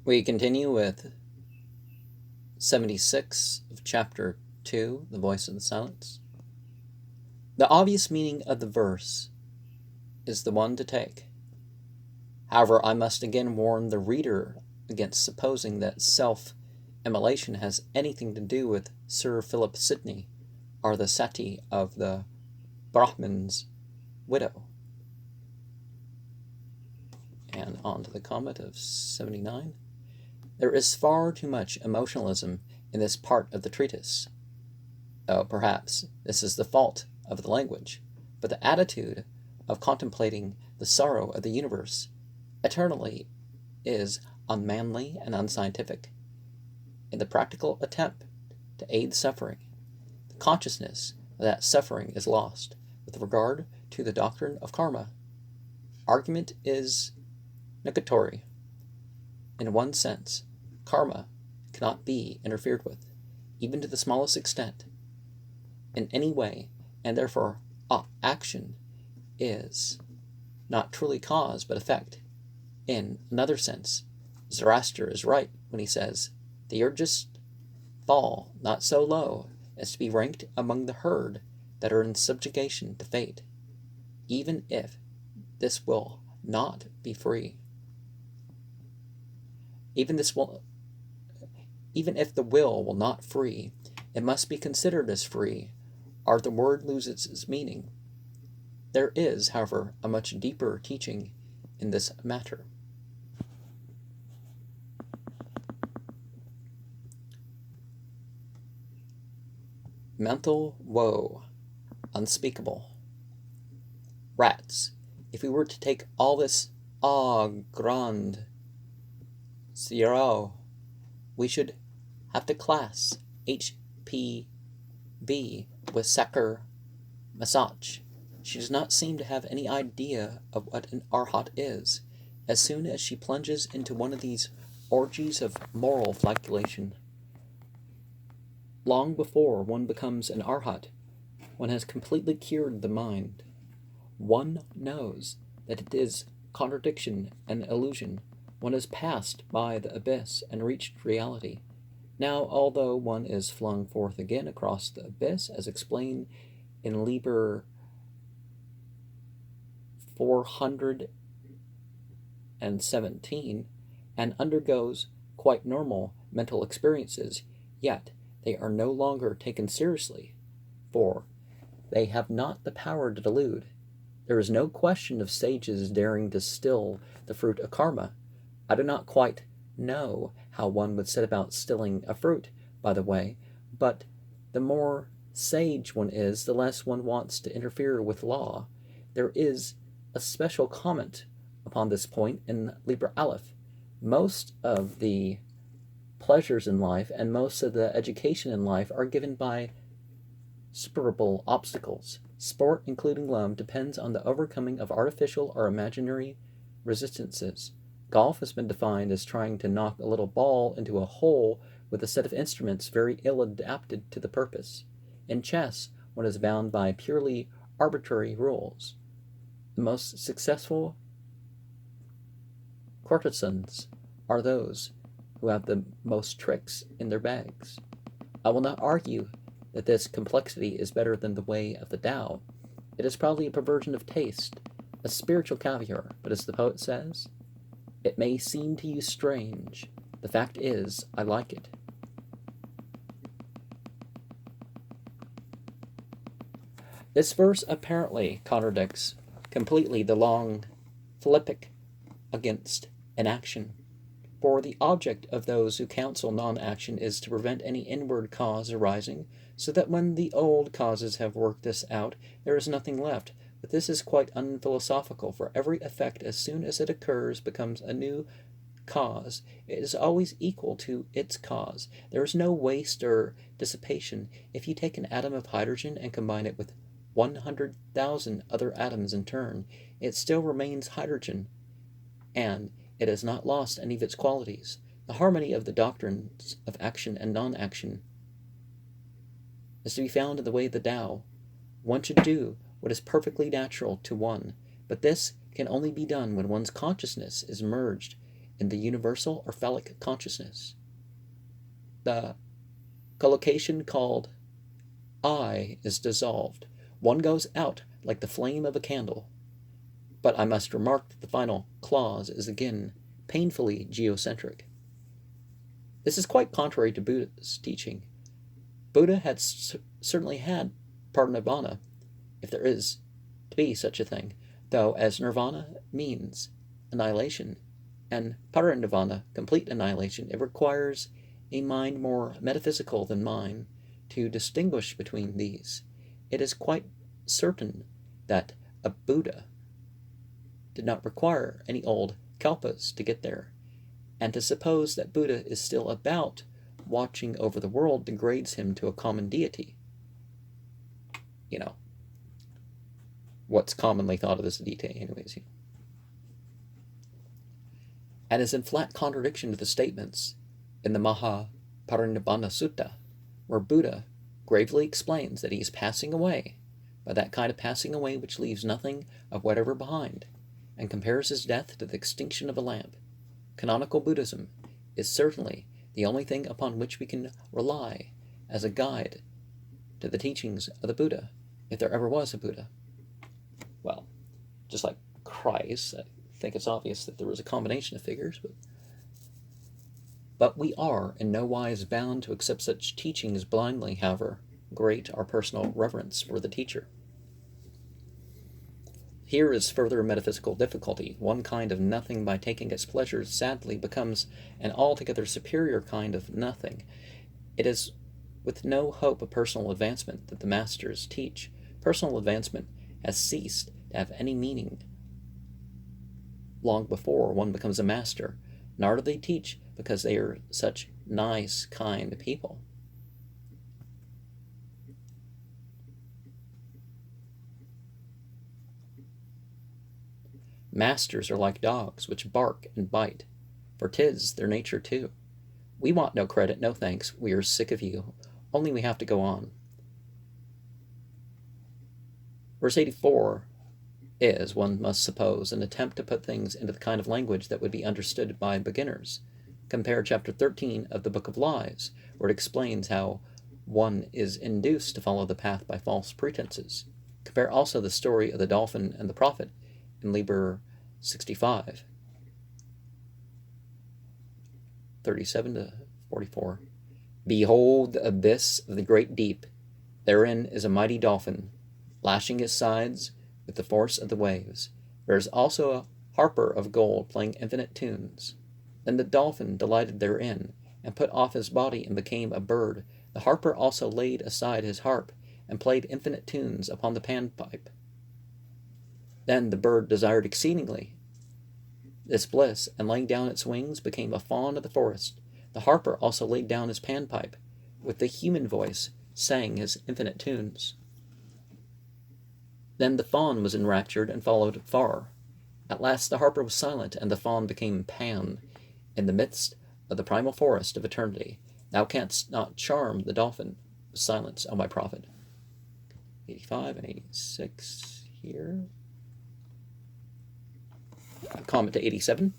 We continue with 76 of Chapter 2, The Voice of the Silence. The obvious meaning of the verse is the one to take. However, I must again warn the reader against supposing that self-immolation has anything to do with Sir Philip Sidney, or the sati of the Brahmin's widow. And on to the comment of 79. There is far too much emotionalism in this part of the treatise. Oh, perhaps this is the fault of the language, but the attitude of contemplating the sorrow of the universe eternally is unmanly and unscientific. In the practical attempt to aid suffering, the consciousness that suffering is lost. With regard to the doctrine of karma, argument is negatory. In one sense, karma cannot be interfered with, even to the smallest extent, in any way, and therefore action is not truly cause but effect. In another sense, Zoroaster is right when he says, the urges fall not so low as to be ranked among the herd that are in subjugation to fate, even if this will not be free. Even if the will not free, it must be considered as free, or the word loses its meaning. There is, however, a much deeper teaching in this matter. Mental woe, unspeakable. Rats, if we were to take all this grand zero, we should have to class HPB with Saker Massage. She does not seem to have any idea of what an arhat is. As soon as she plunges into one of these orgies of moral flagellation, long before one becomes an arhat, one has completely cured the mind. One knows that it is contradiction and illusion. One has passed by the abyss and reached reality. Now, although one is flung forth again across the abyss, as explained in Liber 417, and undergoes quite normal mental experiences, yet they are no longer taken seriously, for they have not the power to delude. There is no question of sages daring to still the fruit of karma. I do not quite know how one would set about stilling a fruit, by the way, but the more sage one is, the less one wants to interfere with law. There is a special comment upon this point in Liber Aleph. Most of the pleasures in life and most of the education in life are given by superable obstacles. Sport, including love, depends on the overcoming of artificial or imaginary resistances. Golf has been defined as trying to knock a little ball into a hole with a set of instruments very ill adapted to the purpose. In chess, one is bound by purely arbitrary rules. The most successful courtesans are those who have the most tricks in their bags. I will not argue that this complexity is better than the way of the Tao. It is probably a perversion of taste, a spiritual caviar, but as the poet says, it may seem to you strange. The fact is, I like it. This verse apparently contradicts completely the long philippic against inaction. For the object of those who counsel non-action is to prevent any inward cause arising, so that when the old causes have worked this out, there is nothing left. But this is quite unphilosophical, for every effect, as soon as it occurs, becomes a new cause. It is always equal to its cause. There is no waste or dissipation. If you take an atom of hydrogen and combine it with 100,000 other atoms in turn, it still remains hydrogen, and it has not lost any of its qualities. The harmony of the doctrines of action and non-action is to be found in the way of the Tao. One should do what is perfectly natural to one, but this can only be done when one's consciousness is merged in the universal or phallic consciousness. The collocation called I is dissolved. One goes out like the flame of a candle. But I must remark that the final clause is again painfully geocentric. This is quite contrary to Buddha's teaching. Buddha had certainly had parinirvana, if there is to be such a thing, though as nirvana means annihilation, and parinirvana, complete annihilation, it requires a mind more metaphysical than mine to distinguish between these. It is quite certain that a Buddha did not require any old kalpas to get there, and to suppose that Buddha is still about watching over the world degrades him to a common deity. You know, what's commonly thought of as a deity, anyways. And is in flat contradiction to the statements in the Mahaparinibbana Sutta, where Buddha gravely explains that he is passing away, by that kind of passing away which leaves nothing of whatever behind, and compares his death to the extinction of a lamp. Canonical Buddhism is certainly the only thing upon which we can rely as a guide to the teachings of the Buddha, if there ever was a Buddha. Well, just like Christ, I think it's obvious that there was a combination of figures, but we are in no wise bound to accept such teachings blindly, however great our personal reverence for the teacher. Here is further metaphysical difficulty. One kind of nothing, by taking its pleasures, sadly becomes an altogether superior kind of nothing. It is with no hope of personal advancement that the masters teach. Personal advancement has ceased to have any meaning long before one becomes a master, nor do they teach because they are such nice, kind people. Masters are like dogs, which bark and bite, for 'tis their nature too. We want no credit, no thanks, we are sick of you, only we have to go on. Verse 84 is, one must suppose, an attempt to put things into the kind of language that would be understood by beginners. Compare chapter 13 of the Book of Lies, where it explains how one is induced to follow the path by false pretenses. Compare also the story of the dolphin and the prophet in Liber 65, 37 to 44. Behold the abyss of the great deep. Therein is a mighty dolphin, lashing his sides with the force of the waves. There is also a harper of gold playing infinite tunes. Then the dolphin delighted therein, and put off his body and became a bird. The harper also laid aside his harp, and played infinite tunes upon the panpipe. Then the bird desired exceedingly this bliss, and laying down its wings, became a fawn of the forest. The harper also laid down his panpipe, with the human voice sang his infinite tunes. Then the fawn was enraptured and followed far. At last the harper was silent, and the fawn became Pan, in the midst of the primal forest of eternity. Thou canst not charm the dolphin with silence, O my prophet. 85 and 86 here. Comment to 87.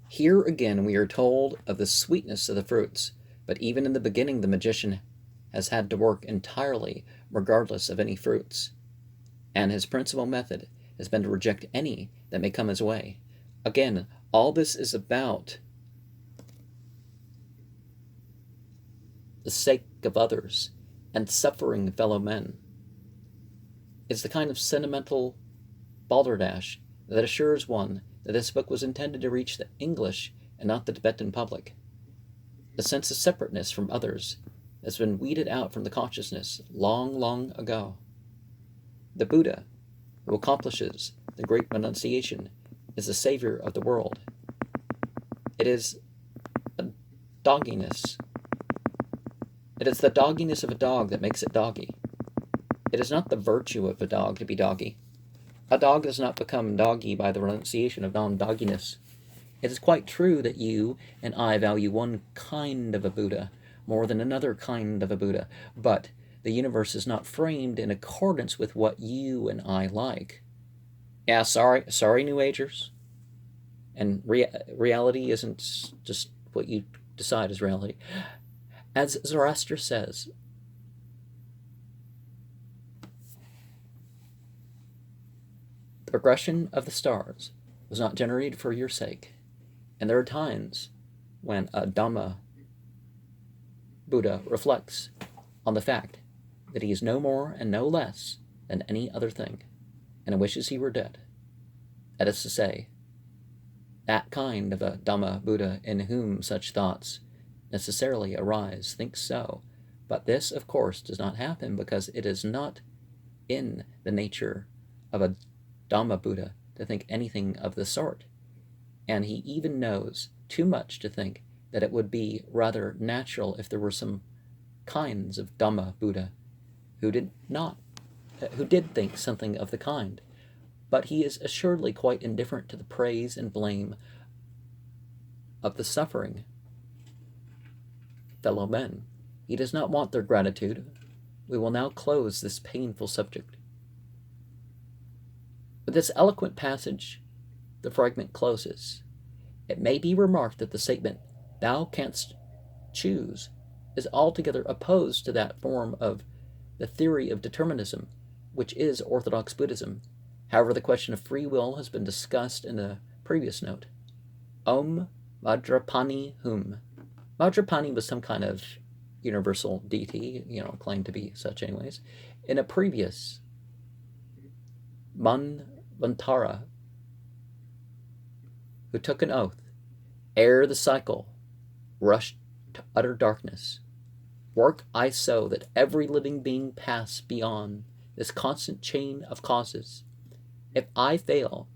Here again we are told of the sweetness of the fruits, but even in the beginning the magician has had to work entirely regardless of any fruits, and his principal method has been to reject any that may come his way. Again, all this is about the sake of others and suffering fellow men. It's the kind of sentimental balderdash that assures one that this book was intended to reach the English and not the Tibetan public. The sense of separateness from others has been weeded out from the consciousness long, long ago. The Buddha, who accomplishes the great renunciation, is the savior of the world. It is a dogginess. It is the dogginess of a dog that makes it doggy. It is not the virtue of a dog to be doggy. A dog does not become doggy by the renunciation of non-dogginess. It is quite true that you and I value one kind of a Buddha more than another kind of a Buddha, but the universe is not framed in accordance with what you and I like. Yeah, sorry, New Agers. And reality isn't just what you decide is reality. As Zoroaster says, the progression of the stars was not generated for your sake. And there are times when a Dhamma Buddha reflects on the fact that he is no more and no less than any other thing, and wishes he were dead. That is to say, that kind of a Dhamma Buddha in whom such thoughts necessarily arise thinks so, but this, of course, does not happen because it is not in the nature of a Dhamma Buddha to think anything of the sort, and he even knows too much to think that it would be rather natural if there were some kinds of Dhamma Buddha who did think something of the kind, but he is assuredly quite indifferent to the praise and blame of the suffering fellow men. He does not want their gratitude. We will now close this painful subject. With this eloquent passage, the fragment closes. It may be remarked that the statement, "Thou canst choose," is altogether opposed to that form of the theory of determinism, which is Orthodox Buddhism. However, the question of free will has been discussed in a previous note. Om Vajrapani Hum. Vajrapani was some kind of universal deity, claimed to be such anyways. In a previous Manvantara, who took an oath, ere the cycle rushed to utter darkness, work I so that every living being pass beyond this constant chain of causes. If I fail,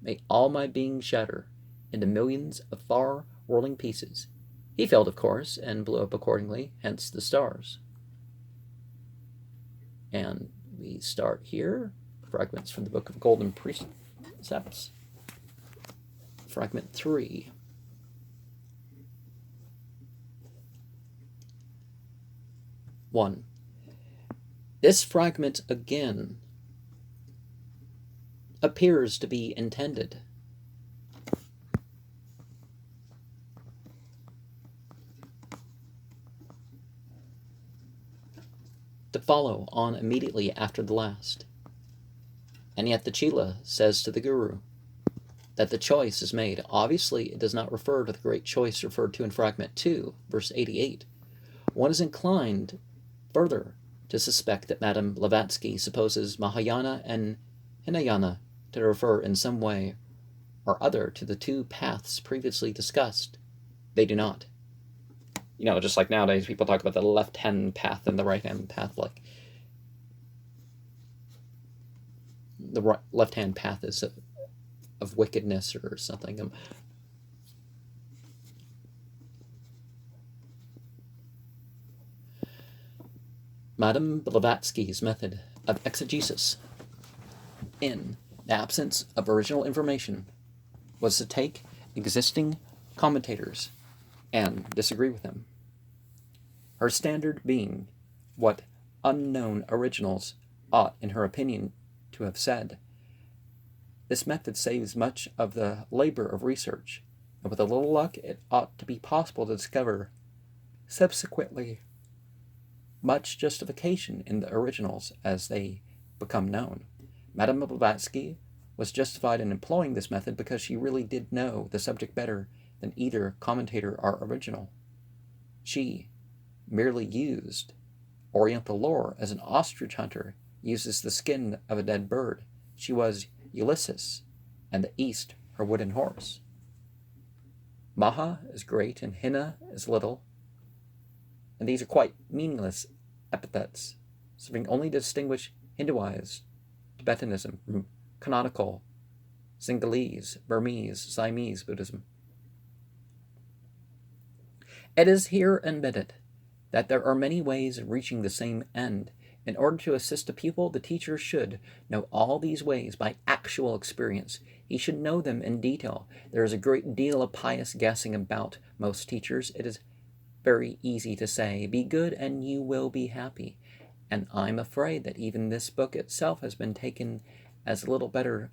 may all my being shatter into millions of far whirling pieces. He failed, of course, and blew up accordingly, hence the stars. And we start here, fragments from the Book of Golden Precepts. Fragment 3. One. This fragment again appears to be intended to follow on immediately after the last. And yet the Chela says to the Guru that the choice is made. Obviously, it does not refer to the great choice referred to in fragment 2, verse 88. One is inclined further to suspect that Madame Blavatsky supposes Mahayana and Hinayana to refer in some way or other to the two paths previously discussed. They do not. Just like nowadays, people talk about the left-hand path and the right-hand path, like the left-hand path is of wickedness or something. Madame Blavatsky's method of exegesis, in the absence of original information, was to take existing commentators and disagree with them. Her standard being what unknown originals ought, in her opinion, to have said. This method saves much of the labor of research, and with a little luck it ought to be possible to discover subsequently much justification in the originals as they become known. Madame Blavatsky was justified in employing this method because she really did know the subject better than either commentator or original. She merely used Oriental lore as an ostrich hunter uses the skin of a dead bird. She was Ulysses, and the East her wooden horse. Maha is great and Hina is little, and these are quite meaningless epithets, serving only to distinguish Hinduized Tibetanism from canonical Sinhalese, Burmese, Siamese Buddhism. It is here admitted that there are many ways of reaching the same end. In order to assist a pupil, the teacher should know all these ways by actual experience. He should know them in detail. There is a great deal of pious guessing about most teachers. It is very easy to say, "Be good and you will be happy." And I'm afraid that even this book itself has been taken as little better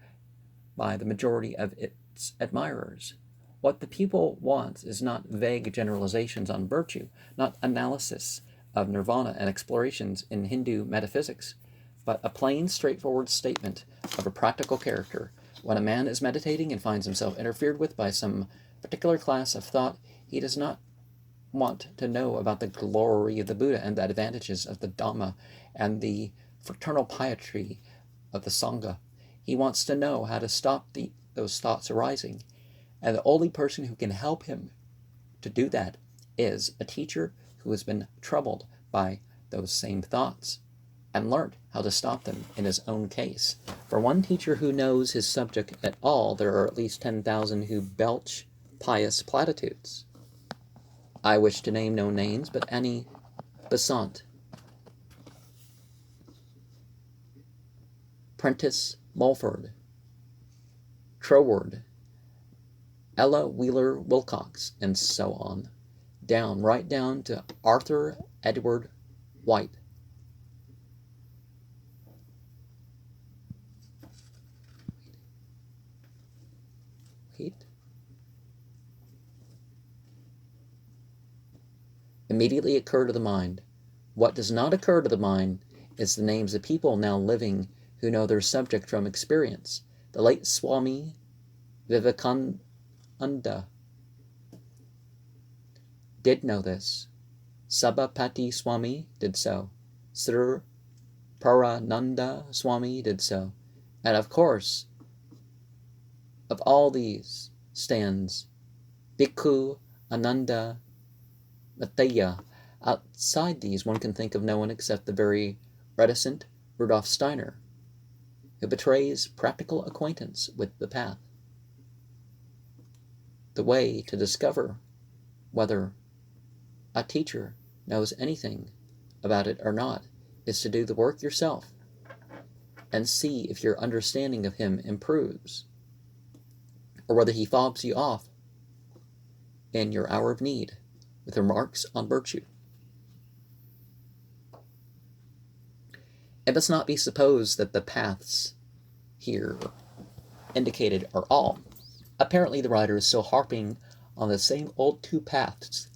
by the majority of its its admirers. What the pupil wants is not vague generalizations on virtue, not analysis of nirvana and explorations in Hindu metaphysics, but a plain, straightforward statement of a practical character. When a man is meditating and finds himself interfered with by some particular class of thought, he does not want to know about the glory of the Buddha and the advantages of the Dhamma and the fraternal piety of the Sangha. He wants to know how to stop those thoughts arising, and the only person who can help him to do that is a teacher who has been troubled by those same thoughts and learned how to stop them in his own case. For one teacher who knows his subject at all, there are at least 10,000 who belch pious platitudes. I wish to name no names, but Annie Besant, Prentice Mulford, Troward, Ella Wheeler Wilcox, and so on, right down to Arthur Edward White. Immediately occur to the mind. What does not occur to the mind is the names of people now living who know their subject from experience. The late Swami Vivekananda did know this. Sabapati Swami did so. Sri Parananda Swami did so. And of course, of all these stands Bhikkhu Ananda Mathaya. Outside these, one can think of no one except the very reticent Rudolf Steiner, who betrays practical acquaintance with the path. The way to discover whether a teacher knows anything about it or not is to do the work yourself and see if your understanding of him improves, or whether he fobs you off in your hour of need with remarks on virtue. It must not be supposed that the paths here indicated are all. Apparently the writer is still harping on the same old two paths.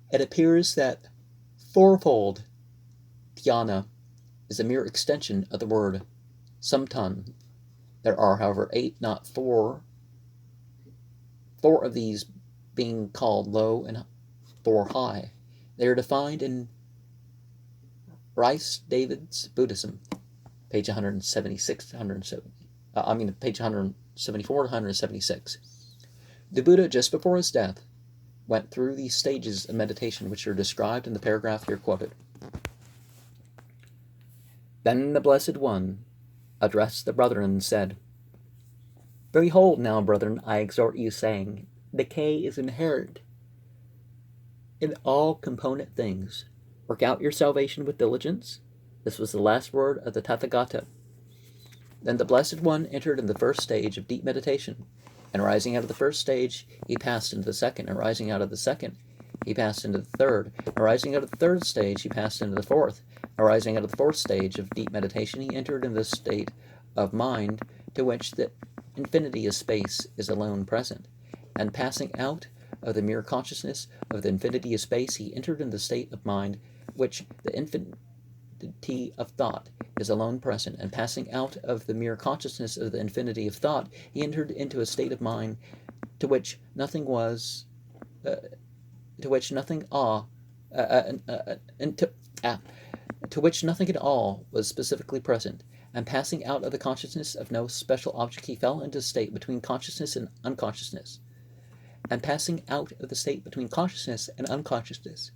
It appears that fourfold dhyana is a mere extension of the word samtan. There are, however, 8, not 4. 4 of these being called low and 4 high. They are defined in Rice David's Buddhism, page 176 to 170. Page 174 to 176. The Buddha, just before his death, went through these stages of meditation which are described in the paragraph here quoted. Then the Blessed One addressed the brethren and said, Behold now, brethren, I exhort you, saying, decay is inherent in all component things. Work out your salvation with diligence. This was the last word of the Tathagata. Then the Blessed One entered in the first stage of deep meditation, and rising out of the first stage, he passed into the second, and rising out of the second, he passed into the third, and rising out of the third stage, he passed into the fourth, and rising out of the fourth stage of deep meditation, he entered in the state of mind to which the infinity of space is alone present, and passing out of the mere consciousness of the infinity of space, he entered in the state of mind which the infinity of thought is alone present, and passing out of the mere consciousness of the infinity of thought, he entered into a state of mind to which nothing was, to which nothing at all was specifically present, and passing out of the consciousness of no special object, he fell into a state between consciousness and unconsciousness, and passing out of the state between consciousness and unconsciousness,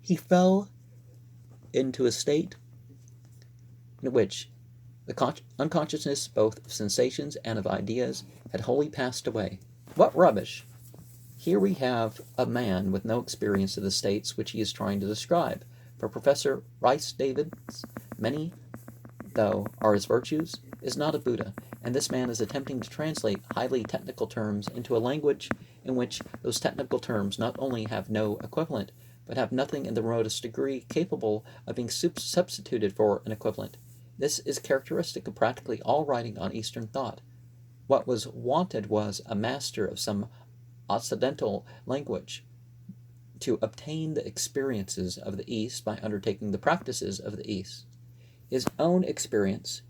he fell into a state in which the unconsciousness both of sensations and of ideas had wholly passed away. What rubbish! Here we have a man with no experience of the states which he is trying to describe. For Professor Rice Davids, many, though, are his virtues, is not a Buddha, and this man is attempting to translate highly technical terms into a language in which those technical terms not only have no equivalent, but have nothing in the remotest degree capable of being substituted for an equivalent. This is characteristic of practically all writing on Eastern thought. what was wanted was a master of some occidental language to obtain the experiences of the East by undertaking the practices of the East. His own experience,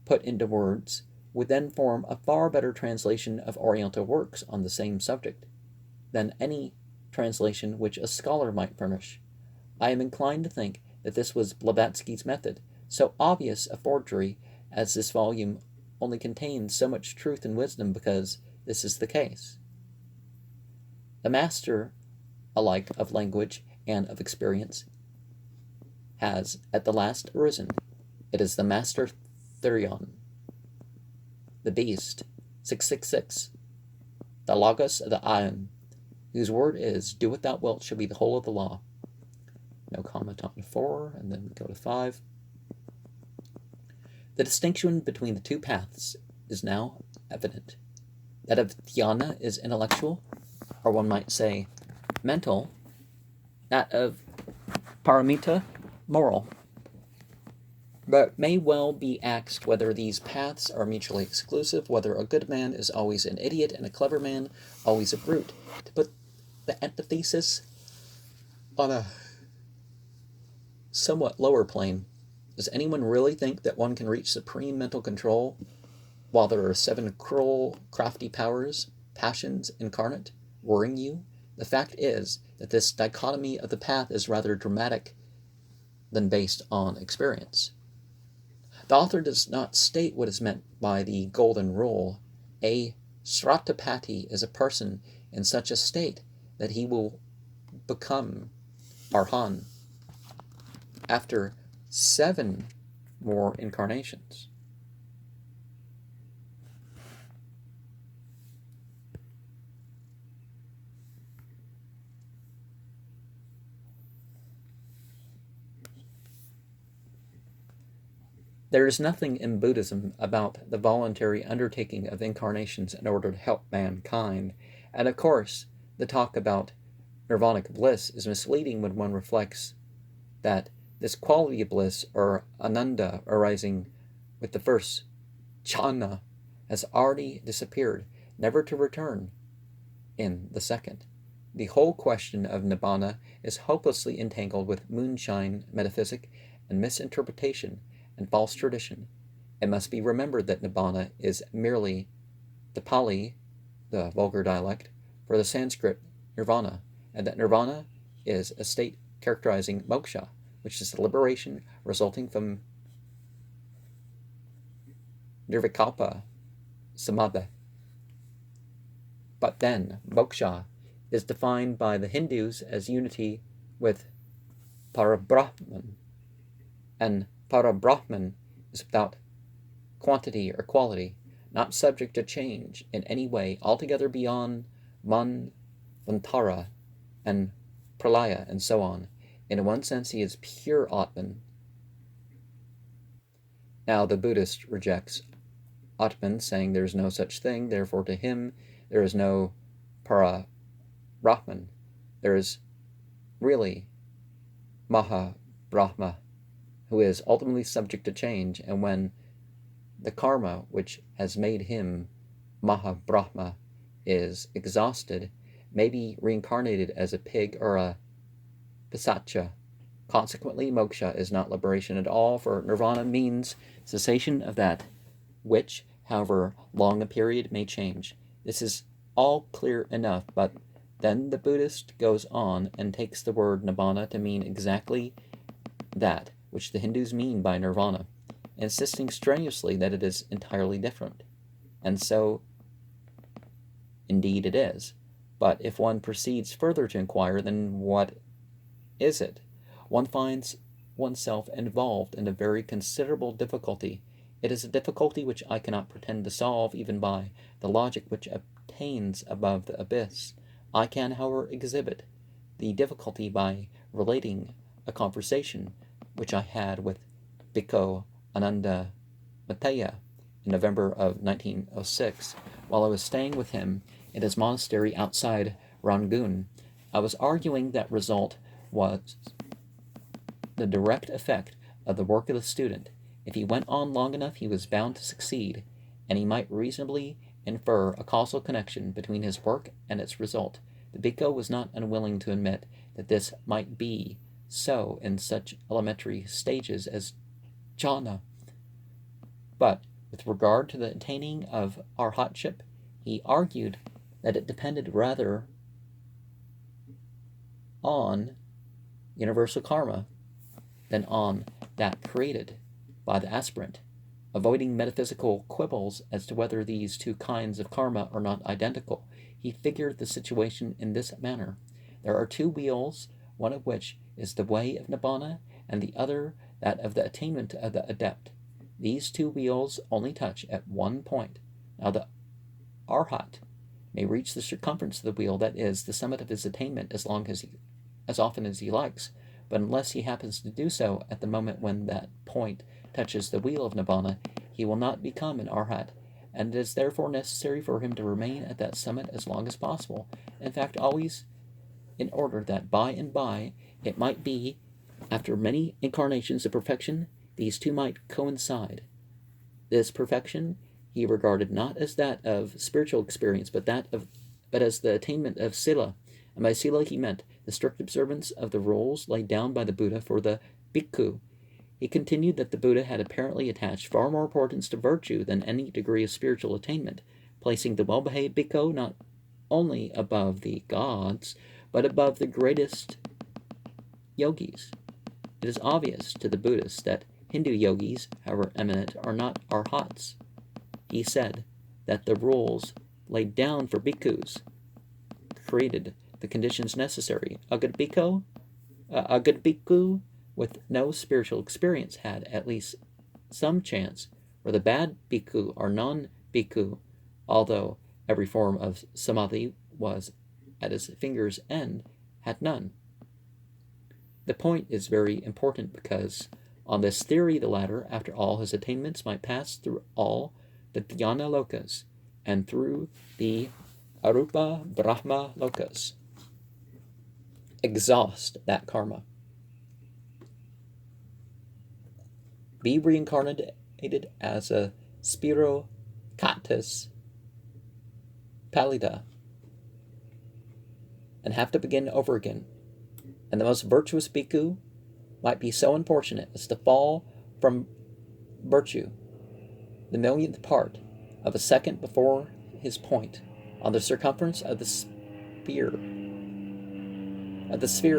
put into words, would then form a far better translation of Oriental works on the same subject than any translation which a scholar might furnish. I am inclined to think that this was Blavatsky's method, so obvious a forgery as this volume only contains so much truth and wisdom because this is the case. The master alike of language and of experience has at the last arisen. It is the master Therion, the beast, 666, the Logos of the Aeon, whose word is, do what thou wilt shall be the whole of the law. No comment on 4, and then we go to 5. The distinction between the two paths is now evident. That of dhyana is intellectual, or one might say mental, that of paramita, moral. But it may well be asked whether these paths are mutually exclusive, whether a good man is always an idiot and a clever man always a brute. To put the antithesis on a somewhat lower plane, does anyone really think that one can reach supreme mental control while there are 7 cruel, crafty powers, passions incarnate, worrying you? The fact is that this dichotomy of the path is rather dramatic than based on experience. The author does not state what is meant by the golden rule. A Sratapati is a person in such a state that he will become Arhan after 7 more incarnations. There is nothing in Buddhism about the voluntary undertaking of incarnations in order to help mankind, and of course, the talk about nirvanic bliss is misleading when one reflects that this quality of bliss, or ananda, arising with the first jhana, has already disappeared, never to return in the second. The whole question of nibbana is hopelessly entangled with moonshine metaphysic and misinterpretation and false tradition. It must be remembered that nibbana is merely the Pali, the vulgar dialect, for the Sanskrit nirvana, and that nirvana is a state characterizing moksha, which is the liberation resulting from nirvikalpa samadhi. But then, moksha is defined by the Hindus as unity with Parabrahman, and Parabrahman is without quantity or quality, not subject to change in any way, altogether beyond Man, Vantara, and Pralaya, and so on. In one sense, he is pure Atman. Now, the Buddhist rejects Atman, saying there is no such thing, therefore to him there is no Para-Brahman. There is really Maha-Brahma, who is ultimately subject to change, and when the karma which has made him Maha-Brahma is exhausted, may be reincarnated as a pig or a pisacha. Consequently, moksha is not liberation at all, for nirvana means cessation of that which, however long a period, may change. This is all clear enough, but then the Buddhist goes on and takes the word nibbana to mean exactly that which the Hindus mean by nirvana, insisting strenuously that it is entirely different. And so, indeed it is. But if one proceeds further to inquire, then what is it? One finds oneself involved in a very considerable difficulty. It is a difficulty which I cannot pretend to solve even by the logic which obtains above the abyss. I can, however, exhibit the difficulty by relating a conversation which I had with Bhikkhu Ananda Mataya in November of 1906, while I was staying with him in his monastery outside Rangoon. I was arguing that result was the direct effect of the work of the student. If he went on long enough, he was bound to succeed, and he might reasonably infer a causal connection between his work and its result. The Bhikkhu was not unwilling to admit that this might be so in such elementary stages as jhana. But with regard to the attaining of arhatship, he argued that it depended rather on universal karma than on that created by the aspirant, avoiding metaphysical quibbles as to whether these two kinds of karma are not identical. He figured the situation in this manner. There are two wheels, one of which is the way of nibbana, and the other that of the attainment of the adept. These two wheels only touch at one point. Now the arhat may reach the circumference of the wheel, that is, the summit of his attainment, as often as he likes, but unless he happens to do so at the moment when that point touches the wheel of nibbana, he will not become an arhat, and it is therefore necessary for him to remain at that summit as long as possible. In fact, always, in order that by and by it might be, after many incarnations of perfection, these two might coincide. This perfection he regarded not as that of spiritual experience, but as the attainment of sila, and by sila he meant the strict observance of the rules laid down by the Buddha for the bhikkhu. He continued that the Buddha had apparently attached far more importance to virtue than any degree of spiritual attainment, placing the well-behaved bhikkhu not only above the gods, but above the greatest yogis. It is obvious to the Buddhists that Hindu yogis, however eminent, are not arhats. He said that the rules laid down for bhikkhus created the conditions necessary. A good bhikkhu with no spiritual experience had at least some chance, where the bad bhikkhu or non-bhikkhu, although every form of samadhi was at his finger's end, had none. The point is very important because, on this theory, the latter, after all his attainments, might pass through all the dhyana lokas and through the arupa brahma lokas, exhaust that karma, be reincarnated as a spiro cactus pallida, and have to begin over again. And the most virtuous bhikkhu might be so unfortunate as to fall from virtue the millionth part of a second before his point on the circumference of the sphere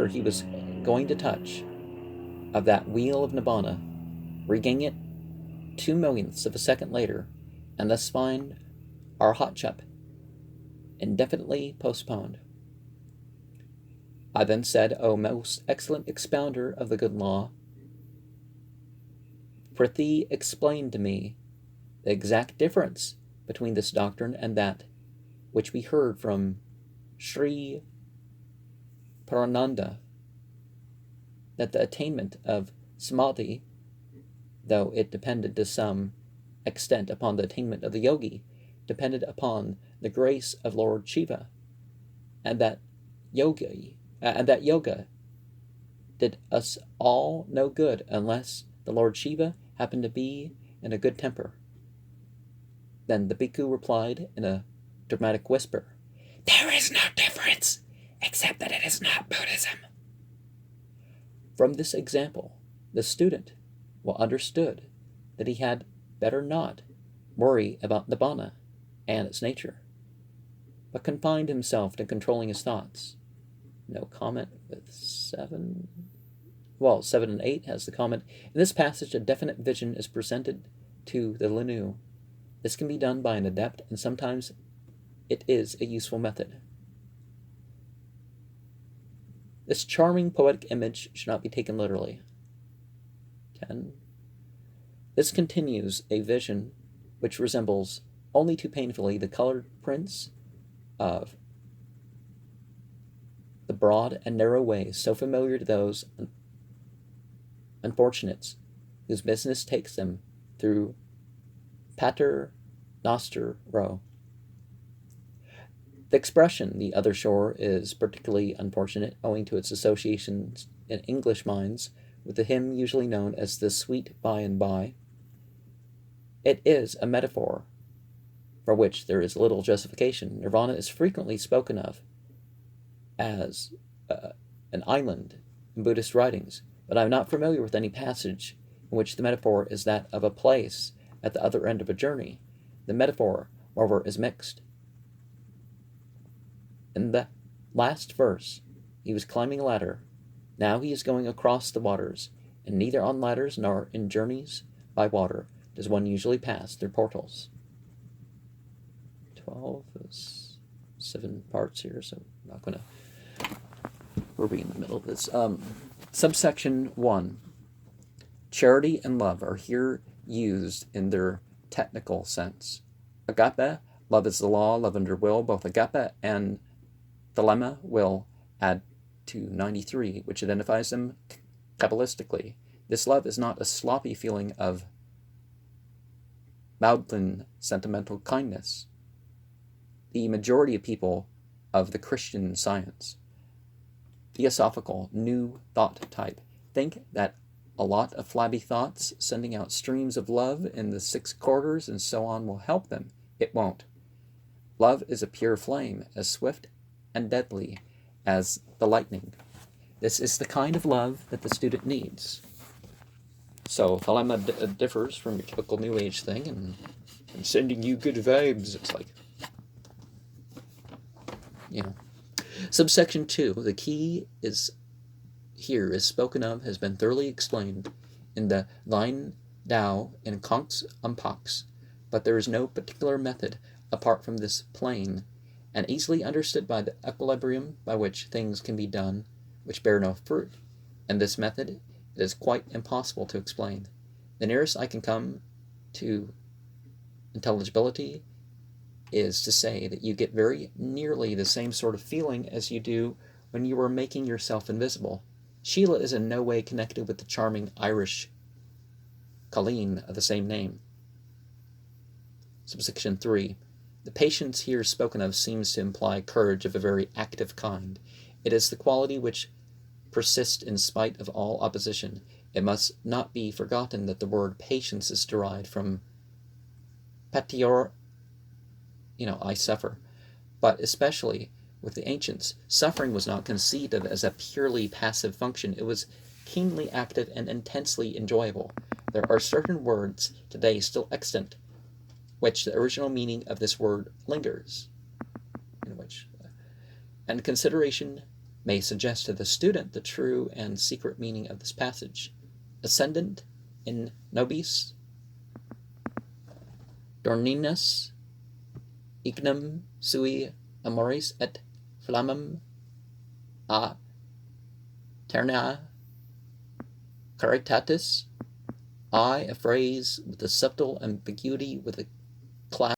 he was going to touch, of that wheel of nibbana, regain it 2/millionths of a second later, and thus find arhatship indefinitely postponed. I then said, O most excellent expounder of the good law, prithee explain to me the exact difference between this doctrine and that which we heard from Sri Parananda, that the attainment of samadhi, though it depended to some extent upon the attainment of the yogi, depended upon the grace of Lord Shiva, and that yoga did us all no good unless the Lord Shiva happened to be in a good temper. Then the bhikkhu replied in a dramatic whisper, "There is no difference, except that it is not Buddhism." From this example, the student will understood that he had better not worry about nibbana and its nature, but confined himself to controlling his thoughts. No comment with 7. Well, 7 and 8 has the comment. In this passage, a definite vision is presented to the Linu. This can be done by an adept, and sometimes it is a useful method. This charming poetic image should not be taken literally. 10. This continues a vision which resembles only too painfully the colored prints of the broad and narrow ways so familiar to those unfortunates whose business takes them through Pater Noster Row. The expression, the other shore, is particularly unfortunate owing to its associations in English minds with the hymn usually known as the Sweet By and By. It is a metaphor for which there is little justification. Nirvana is frequently spoken of as an island in Buddhist writings, but I am not familiar with any passage in which the metaphor is that of a place at the other end of a journey. The metaphor, moreover, is mixed. In the last verse, he was climbing a ladder. Now he is going across the waters, and neither on ladders nor in journeys by water does one usually pass through portals. 12 is 7 parts here, so I'm not going to... We'll be in the middle of this. Subsection 1. Charity and love are here used in their technical sense. Agape, love is the law, love under will. Both agape and Thelemic will add to 93, which identifies them Kabbalistically. This love is not a sloppy feeling of maudlin sentimental kindness. The majority of people of the Christian science, theosophical new thought type, think that a lot of flabby thoughts sending out streams of love in the 6 quarters and so on will help them. It won't. Love is a pure flame, as swift and deadly as the lightning. This is the kind of love that the student needs. So Thelemic differs from your typical New Age thing and sending you good vibes. It's like, Subsection 2, the key is here is spoken of, has been thoroughly explained in the Line Dao and Conks Unpox, but there is no particular method apart from this plain and easily understood by the equilibrium by which things can be done which bear no fruit, and this method it is quite impossible to explain. The nearest I can come to intelligibility is to say that you get very nearly the same sort of feeling as you do when you are making yourself invisible. Sheila is in no way connected with the charming Irish Colleen of the same name. Subsection 3. The patience here spoken of seems to imply courage of a very active kind. It is the quality which persists in spite of all opposition. It must not be forgotten that the word patience is derived from patior, I suffer. But especially with the ancients, suffering was not conceived of as a purely passive function. It was keenly active and intensely enjoyable. There are certain words today still extant, which the original meaning of this word lingers, and consideration may suggest to the student the true and secret meaning of this passage. Ascendant in nobis, dorninus, ignum sui amoris et flammam a terna caritatis. I, a phrase with a subtle ambiguity, with a